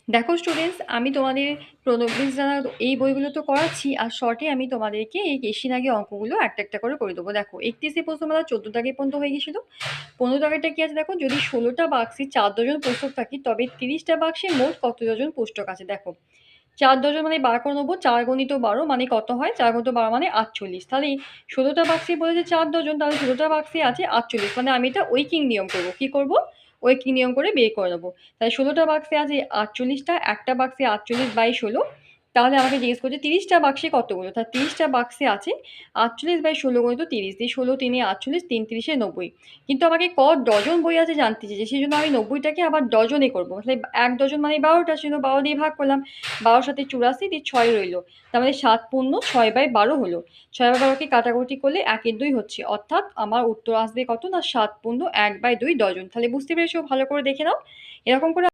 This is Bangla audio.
দেখো স্টুডেন্টস, আমি তোমাদের প্রণববিজ জানা এই বইগুলো তো করাচ্ছি, আর শর্টে আমি তোমাদেরকে এই কেশিন আগে অঙ্কগুলো একটা একটা করে করে দেবো। দেখো 31শে প্রশ্নমালা 14 দাগে পর্যন্ত হয়ে গেছিল। 15 দাগেরটা কি আছে দেখো, যদি 16টা বাক্সে 4 ডজন পুস্তক থাকে তবে 30টা বাক্সে মোট কত ডজন পুস্তক আছে। দেখো 4 ডজন মানে বার করে নেবো, 4 গুণিত 12 মানে কত হয়, 4 গুণিত 12 মানে 48। তাহলে 16টা বাক্সে বলেছে 4 ডজন, তাহলে 16টা বাক্সে আছে 48, মানে আমি এটা ঐকিক নিয়ম করবো। কি করব? ঐকিক নিয়ম করে বের করে নেবো। তাহলে 16টা বাক্সে আছে 48টা, একটা বাক্সে 48/16। তাহলে আমাকে জিজ্ঞেস করছে 30টা বাক্সে কতগুলো, তাহলে 30টা বাক্সে আছে 48/16 গুণিত 30 দিয়ে 16 3 48, 3 3 90। কিন্তু আমাকে ক ডজন বই আছে জানতে চেয়েছে, সেই জন্য আমি 90টাকে আবার ডজনে করবো। তাহলে 1 ডজন মানে 12টা, সেজন্য 12 দিয়ে ভাগ করলাম। 12 সাথে 84 দিয়ে 6 রইলো। তার মানে 7 পূর্ণ 6/12 হলো। 6/12কে কাটাকুটি করলে 1-2 হচ্ছে, অর্থাৎ আমার উত্তর আসবে কত না 7 পূর্ণ 1/2 ডজন। তাহলে বুঝতে পেরেছো? ভালো করে দেখে নাও। এরকম করে